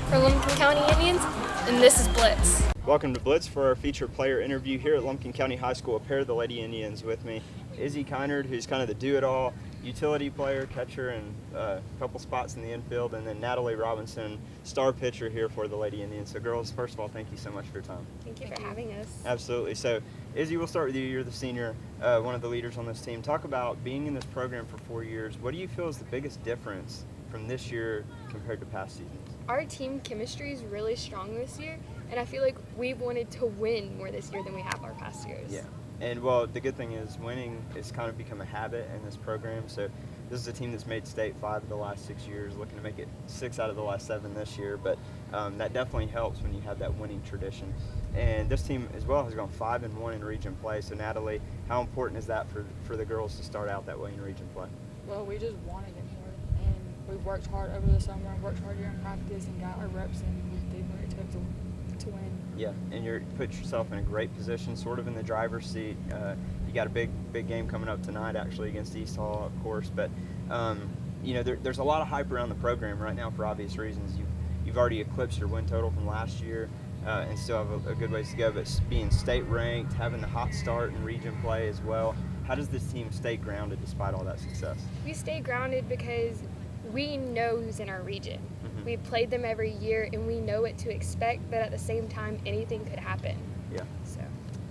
for Lumpkin County Indians, and this is Blitz. Welcome to Blitz for our featured player interview here at Lumpkin County High School. A pair of the Lady Indians with me. Izzy Kinard, who's kind of the do-it-all utility player, catcher, and a couple spots in the infield, and then Natalie Robinson, star pitcher here for the Lady Indians. So girls, first of all, thank you so much for your time. Thank you for having us. Absolutely. So Izzy, we'll start with you. You're the senior, one of the leaders on this team. Talk about being in this program for 4 years. What do you feel is the biggest difference from this year compared to past seasons? Our team chemistry is really strong this year, and I feel like we've wanted to win more this year than we have our past years. Yeah. And, well, the good thing is winning has kind of become a habit in this program. So this is a team that's made state 5 of the last 6 years, looking to make it 6 out of the last 7 this year. But that definitely helps when you have that winning tradition. And this team as well has gone 5-1 in region play. So, Natalie, how important is that for the girls to start out that way in region play? Well, we just wanted it more, and we worked hard over the summer and worked hard during practice and got our reps, and we did what it took to win. Yeah, and you're put yourself in a great position, sort of in the driver's seat. You got a big game coming up tonight, actually, against East Hall, of course. But you know, there's a lot of hype around the program right now for obvious reasons. You've already eclipsed your win total from last year, and still have a good ways to go. But being state ranked, having the hot start in region play as well. How does this team stay grounded despite all that success? We stay grounded because we know who's in our region. Mm-hmm. We've played them every year, and we know what to expect, but at the same time, anything could happen. Yeah. So,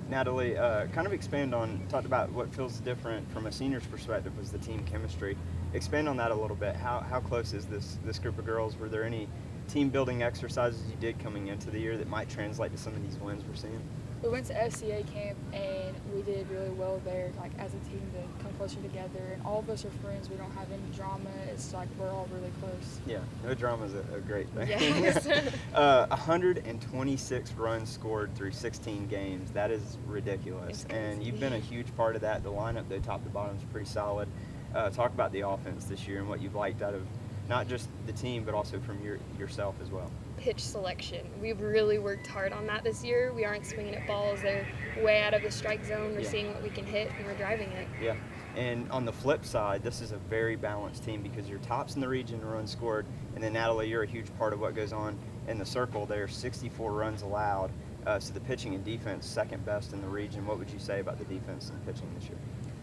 Natalie, kind of expand on, talked about what feels different from a senior's perspective was the team chemistry. Expand on that a little bit. How close is this group of girls? Were there any team building exercises you did coming into the year that might translate to some of these wins we're seeing? We went to FCA camp, and we did really well there, like as a team, to come closer together. And all of us are friends. We don't have any drama. It's like we're all really close. Yeah, no drama is a great thing. yes. 126 runs scored through 16 games. That is ridiculous. And you've been a huge part of that. The lineup, though, top to bottom, is pretty solid. Talk about the offense this year and what you've liked out of not just the team, but also from yourself as well. Pitch selection. We've really worked hard on that this year. We aren't swinging at balls. They're way out of the strike zone. We're seeing what we can hit, and we're driving it. Yeah. And on the flip side, this is a very balanced team because you're tops in the region in runs scored, and then, Natalie, you're a huge part of what goes on in the circle. There's 64 runs allowed. So the pitching and defense, second best in the region. What would you say about the defense and pitching this year?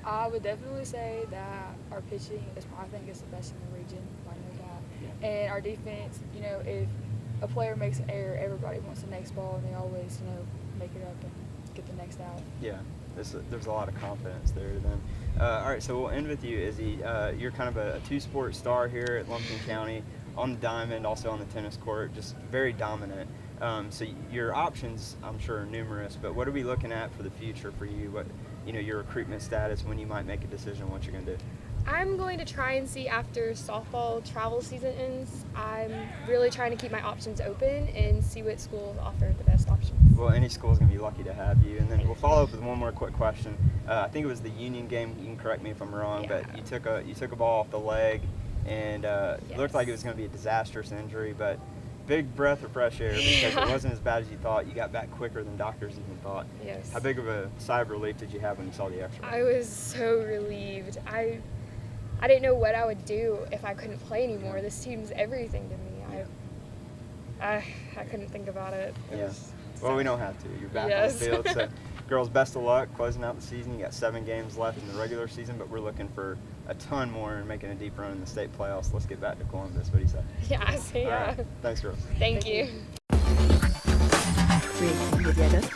I would definitely say that our pitching is, I think, is the best in the region. I know that. Yeah. And our defense, you know, if a player makes an error, everybody wants the next ball, and they always, you know, make it up and get the next out. Yeah, there's a lot of confidence there then. All right, so we'll end with you, Izzy. You're kind of a two-sport star here at Lumpkin County, on the diamond, also on the tennis court, just very dominant. So your options, I'm sure, are numerous, but what are we looking at for the future for you? What, your recruitment status, when you might make a decision, what you're going to do? I'm going to try and see after softball travel season ends. I'm really trying to keep my options open and see what schools offer the best options. Well, any school is going to be lucky to have you. And then we'll follow up with one more quick question. I think it was the Union game. You can correct me if I'm wrong, but you took a ball off the leg, and it looked like it was going to be a disastrous injury, but big breath of fresh air because it wasn't as bad as you thought. You got back quicker than doctors even thought. Yes. How big of a sigh of relief did you have when you saw the X-ray? I was so relieved. I didn't know what I would do if I couldn't play anymore. This team's everything to me. I couldn't think about it. Well, we don't have to. You're back on the field. So, girls, best of luck closing out the season. You got 7 games left in the regular season, but we're looking for a ton more and making a deep run in the state playoffs. Let's get back to Columbus. What do you say? Yeah, I see. All right. Thanks, girls. Thank you. Immédiat.